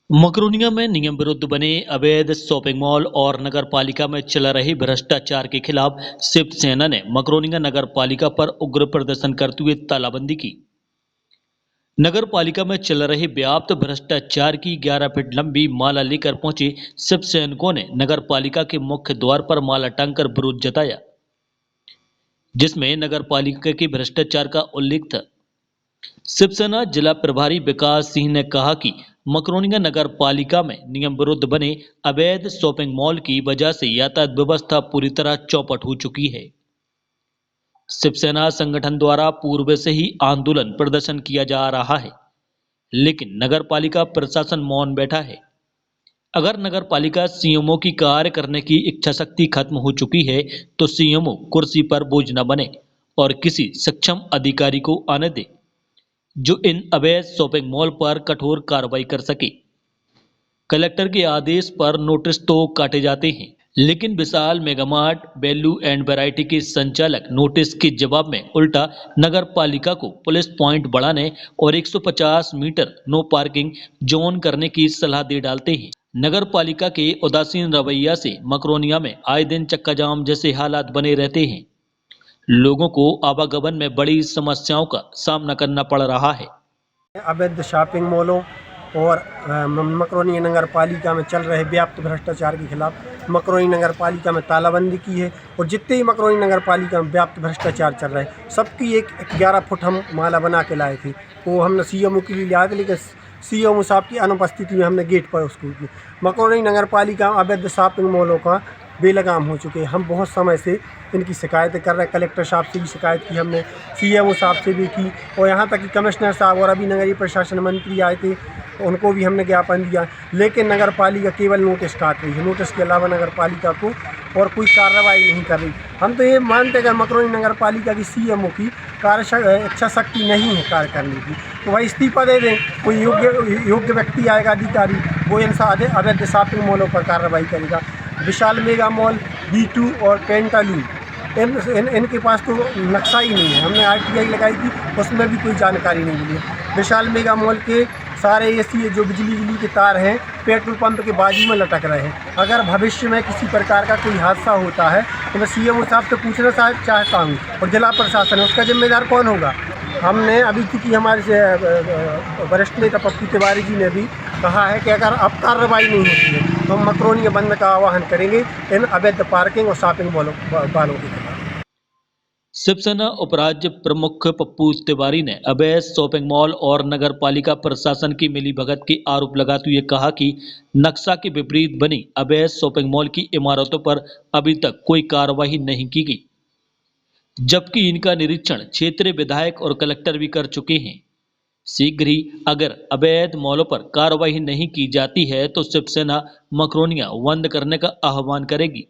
मकरोनिया में नियम विरुद्ध बने अवैध शॉपिंग मॉल और नगर पालिका में चल रहे भ्रष्टाचार के खिलाफ शिवसेना ने मकरोनिया नगर पालिका पर उग्र प्रदर्शन करते हुए तालाबंदी की। नगर पालिका में चल रहे व्याप्त भ्रष्टाचार की 11 फीट लंबी माला लेकर पहुंचे शिव सैनिकों ने नगर पालिका के मुख्य द्वार पर माला टांगकर विरोध जताया, जिसमें नगर पालिका के भ्रष्टाचार का उल्लेख था। शिवसेना जिला प्रभारी विकास सिंह ने कहा कि मकरोनिया नगर पालिका में नियम विरुद्ध बने अवैध शॉपिंग मॉल की वजह से यातायात व्यवस्था पूरी तरह चौपट हो चुकी है। शिवसेना संगठन द्वारा पूर्व से ही आंदोलन प्रदर्शन किया जा रहा है, लेकिन नगर पालिका प्रशासन मौन बैठा है। अगर नगर पालिका सीएमओ की कार्य करने की इच्छा शक्ति खत्म हो चुकी है तो सीएमओ कुर्सी पर बोझ न बने और किसी सक्षम अधिकारी को आने दे जो इन अवैध शॉपिंग मॉल पर कठोर कार्रवाई कर सके। कलेक्टर के आदेश पर नोटिस तो काटे जाते हैं, लेकिन विशाल मेगामार्ट वैल्यू एंड वैरायटी के संचालक नोटिस के जवाब में उल्टा नगर पालिका को पुलिस पॉइंट बढ़ाने और 150 मीटर नो पार्किंग जोन करने की सलाह दे डालते हैं। नगर पालिका के उदासीन रवैया से मकरोनिया में आए दिन चक्का जाम जैसे हालात बने रहते हैं। लोगों को आवागमन में बड़ी समस्याओं का सामना करना पड़ रहा है। अवैध शॉपिंग मॉलों और मकरोनिया नगर पालिका में चल रहे व्याप्त भ्रष्टाचार के खिलाफ मकरोनिया नगर पालिका में तालाबंदी की है और जितने ही मकरोनिया नगर पालिका में व्याप्त भ्रष्टाचार चल रहा है सबकी एक 11 फुट हम माला बना के लाए थे। वो हमने सीएमओ के लिए लाए थे, लेकिन सीएमओ साहब की अनुपस्थिति में हमने गेट पर उसको मकरोनिया नगर पालिका अवैध शॉपिंग मॉलों का बेलगाम हो चुके हैं। हम बहुत समय से इनकी शिकायतें कर रहे हैं। कलेक्टर साहब से भी शिकायत की हमने, सीएमओ साहब से भी की और यहाँ तक कि कमिश्नर साहब और अभी नगरीय प्रशासन मंत्री आए थे, उनको भी हमने ज्ञापन दिया, लेकिन नगर पालिका केवल नोटिस काट रही है। नोटिस के अलावा नगर पालिका को और कोई कार्रवाई नहीं कर रही। हम तो ये मानते हैं अगर मकरोनिया नगर पालिका की सीएमओ की इच्छा शक्ति नहीं है कार्य करने की तो भाई इस्तीफा दे दें। कोई योग्य व्यक्ति आएगा, अधिकारी, वो इन अवैध शॉपिंग मॉलों पर कार्रवाई करेगा। विशाल मेगा मॉल, B2 और पेंटालून इनके पास तो नक्शा ही नहीं है। हमने RTI लगाई थी, उसमें भी कोई जानकारी नहीं मिली। विशाल मेगा मॉल के सारे एसी जो बिजली के तार हैं पेट्रोल पंप के बाजू में लटक रहे हैं। अगर भविष्य में किसी प्रकार का कोई हादसा होता है तो मैं सीएमओ साहब से पूछना चाहता हूँ और जिला प्रशासन उसका जिम्मेदार कौन होगा। हमने अभी चूँकि हमारे वरिष्ठ नेता पप्पू तिवारी जी ने भी कहा है कि अगर अब कार्रवाई नहीं होती है तो हम मकरोनिया बंद का आह्वान करेंगे इन अवैध पार्किंग और शॉपिंग मॉलों के खिलाफ। शिवसेना उपराज्य प्रमुख पप्पू तिवारी ने अवैध शॉपिंग मॉल और नगर पालिका प्रशासन की मिलीभगत के आरोप लगाते हुए कहा कि नक्शा के विपरीत बनी अवैध शॉपिंग मॉल की इमारतों पर अभी तक कोई कार्रवाई नहीं की गई, जबकि इनका निरीक्षण क्षेत्रीय विधायक और कलेक्टर भी कर चुके हैं। शीघ्र ही अगर अवैध मॉलों पर कार्रवाई नहीं की जाती है तो शिवसेना मकरोनिया बंद करने का आह्वान करेगी।